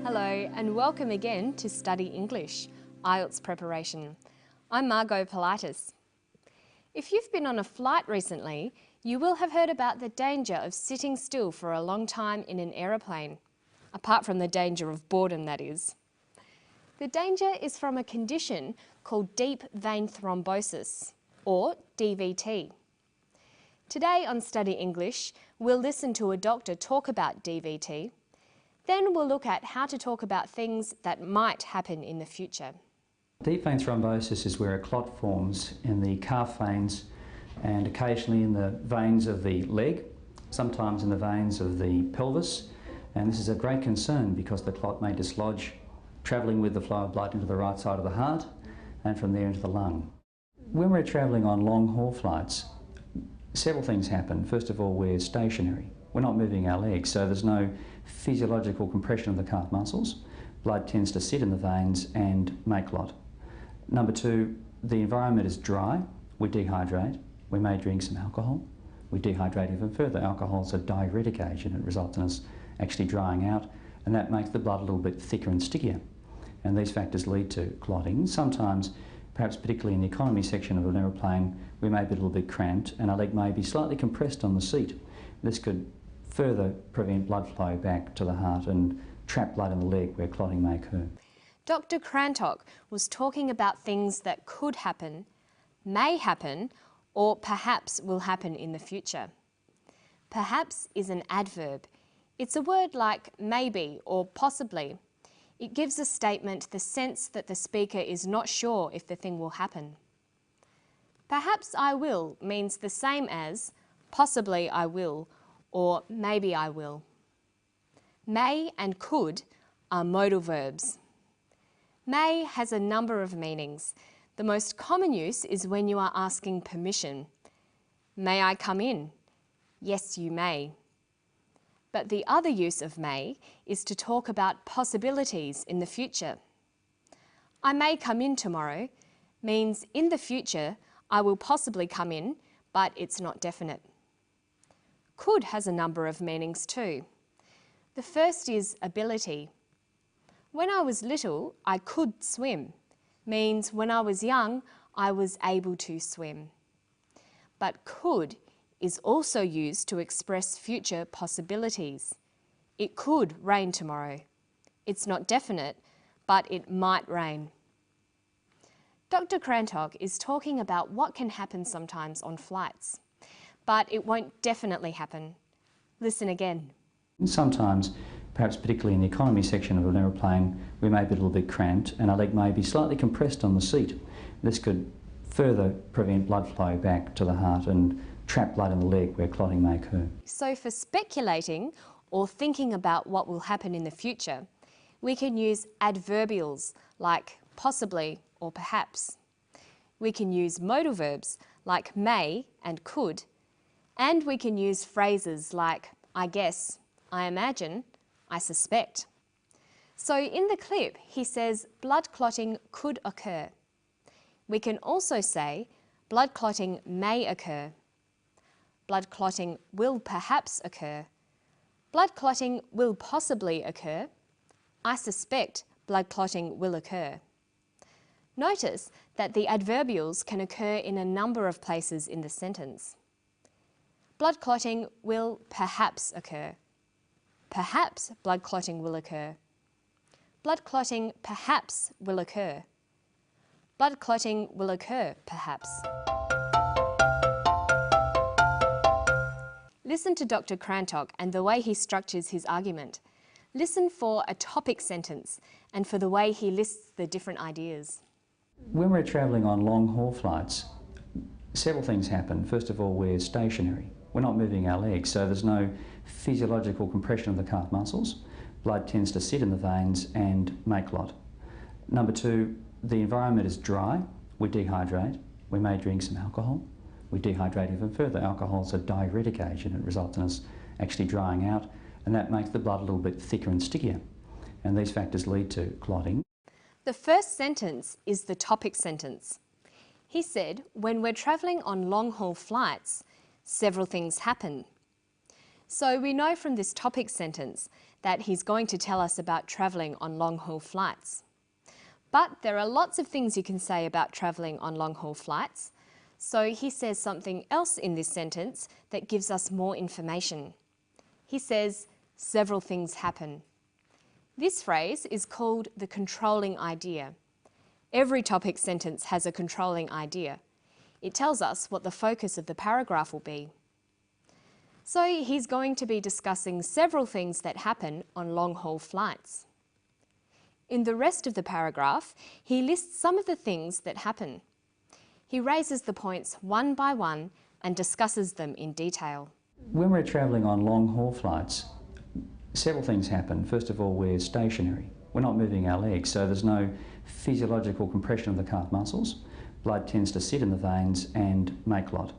Hello and welcome again to Study English, Ielts preparation. I'm Margot Politis. If you've been on a flight recently, you will have heard about the danger of sitting still for a long time in an aeroplane, apart from the danger of boredom, that is. The danger is from a condition called deep vein thrombosis, or DVT. Today on Study English, we'll listen to a doctor talk about DVT. Then we'll look at how to talk about things that might happen in the future. Deep vein thrombosis is where a clot forms in the calf veins and occasionally in the veins of the leg, sometimes in the veins of the pelvis. And this is a great concern because the clot may dislodge, travelling with the flow of blood into the right side of the heart and from there into the lung. When we're travelling on long haul flights, several things happen. First of all, we're stationary. We're not moving our legs, so there's no physiological compression of the calf muscles. Blood tends to sit in the veins and make clot. Number two, the environment is dry. We dehydrate. We may drink some alcohol. We dehydrate even further. Alcohol is a diuretic agent. It results in us actually drying out, and that makes the blood a little bit thicker and stickier. And these factors lead to clotting. Sometimes, perhaps particularly in the economy section of an aeroplane, we may be a little bit cramped and our leg may be slightly compressed on the seat. This could further prevent blood flow back to the heart and trap blood in the leg where clotting may occur. Dr. Crantock was talking about things that could happen, may happen, or perhaps will happen in the future. Perhaps is an adverb. It's a word like maybe or possibly. It gives a statement the sense that the speaker is not sure if the thing will happen. Perhaps I will means the same as possibly I will or maybe I will. May and could are modal verbs. May has a number of meanings. The most common use is when you are asking permission. May I come in? Yes, you may. But the other use of may is to talk about possibilities in the future. I may come in tomorrow means in the future I will possibly come in, but it's not definite. Could has a number of meanings too. The first is ability. When I was little, I could swim, means when I was young, I was able to swim. But could is also used to express future possibilities. It could rain tomorrow. It's not definite, but it might rain. Dr. Crantock is talking about what can happen sometimes on flights, but it won't definitely happen. Listen again. Sometimes, perhaps particularly in the economy section of an aeroplane, we may be a little bit cramped and our leg may be slightly compressed on the seat. This could further prevent blood flow back to the heart and trap blood in the leg where clotting may occur. So for speculating or thinking about what will happen in the future, we can use adverbials like possibly or perhaps. We can use modal verbs like may and could, and we can use phrases like I guess, I imagine, I suspect. So in the clip, he says blood clotting could occur. We can also say blood clotting may occur. Blood clotting will perhaps occur. Blood clotting will possibly occur. I suspect blood clotting will occur. Notice that the adverbials can occur in a number of places in the sentence. Blood clotting will perhaps occur. Perhaps blood clotting will occur. Blood clotting perhaps will occur. Blood clotting will occur, perhaps. Listen to Dr. Crantock and the way he structures his argument. Listen for a topic sentence and for the way he lists the different ideas. When we're travelling on long haul flights, several things happen. First of all, we're stationary. We're not moving our legs, so there's no physiological compression of the calf muscles. Blood tends to sit in the veins and make clot. Number two, the environment is dry. We dehydrate. We may drink some alcohol. We dehydrate even further. Alcohol is a diuretic agent. It results in us actually drying out, and that makes the blood a little bit thicker and stickier. And these factors lead to clotting. The first sentence is the topic sentence. He said, when we're travelling on long-haul flights, several things happen. So we know from this topic sentence that he's going to tell us about travelling on long-haul flights. But there are lots of things you can say about travelling on long-haul flights. So he says something else in this sentence that gives us more information. He says, several things happen. This phrase is called the controlling idea. Every topic sentence has a controlling idea. It tells us what the focus of the paragraph will be. So he's going to be discussing several things that happen on long-haul flights. In the rest of the paragraph, he lists some of the things that happen. He raises the points one by one and discusses them in detail. When we're travelling on long-haul flights, several things happen. First of all, we're stationary. We're not moving our legs, so there's no physiological compression of the calf muscles. Blood tends to sit in the veins and make clot.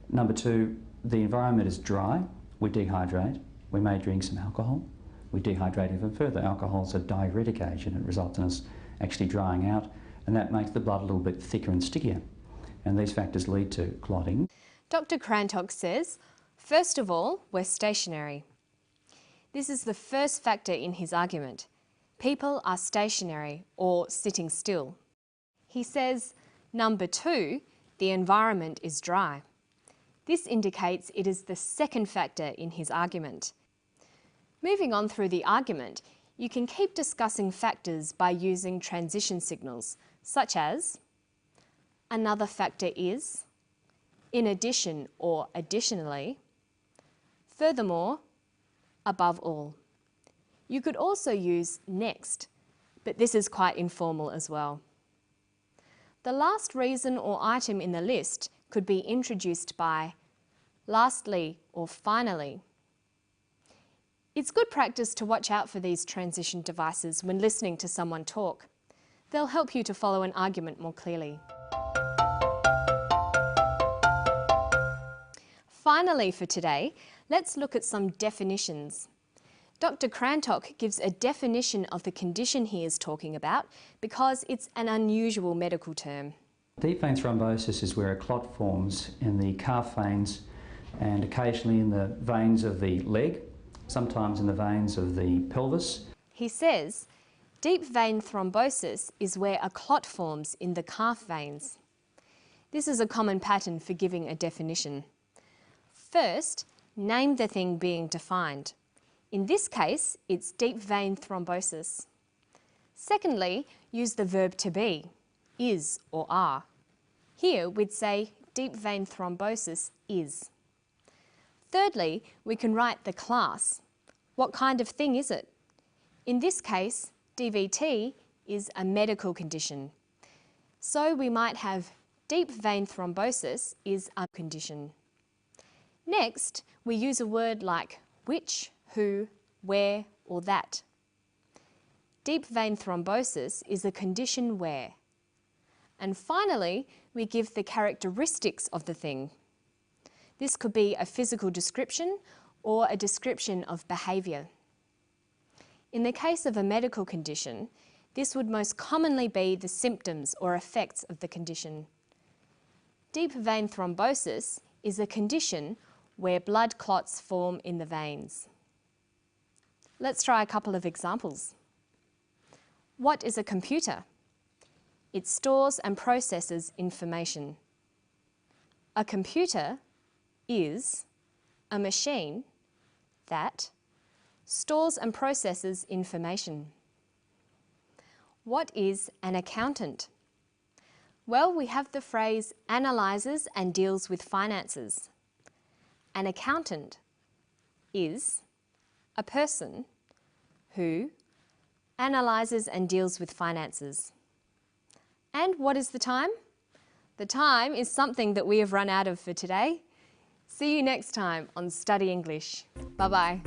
Number two, the environment is dry. We dehydrate. We may drink some alcohol. We dehydrate even further. Alcohol is a diuretic agent. It results in us actually drying out, and that makes the blood a little bit thicker and stickier. And these factors lead to clotting. Dr. Crantock says, first of all, we're stationary. This is the first factor in his argument. People are stationary or sitting still. He says, number two, the environment is dry. This indicates it is the second factor in his argument. Moving on through the argument, you can keep discussing factors by using transition signals, such as another factor is, in addition or additionally, furthermore, above all. You could also use next, but this is quite informal as well. The last reason or item in the list could be introduced by lastly or finally. It's good practice to watch out for these transition devices when listening to someone talk. They'll help you to follow an argument more clearly. Finally for today, let's look at some definitions. Dr. Crantock gives a definition of the condition he is talking about because it's an unusual medical term. Deep vein thrombosis is where a clot forms in the calf veins and occasionally in the veins of the leg, sometimes in the veins of the pelvis. He says, deep vein thrombosis is where a clot forms in the calf veins. This is a common pattern for giving a definition. First, name the thing being defined. In this case, it's deep vein thrombosis. Secondly, use the verb to be, is or are. Here we'd say deep vein thrombosis is. Thirdly, we can write the class. What kind of thing is it? In this case, DVT is a medical condition. So we might have deep vein thrombosis is a condition. Next, we use a word like which, who, where, or that. Deep vein thrombosis is a condition where. And finally, we give the characteristics of the thing. This could be a physical description or a description of behaviour. In the case of a medical condition, this would most commonly be the symptoms or effects of the condition. Deep vein thrombosis is a condition where blood clots form in the veins. Let's try a couple of examples. What is a computer? It stores and processes information. A computer is a machine that stores and processes information. What is an accountant? Well, we have the phrase analyses and deals with finances. An accountant is a person who analyses and deals with finances. And what is the time? The time is something that we have run out of for today. See you next time on Study English. Bye-bye.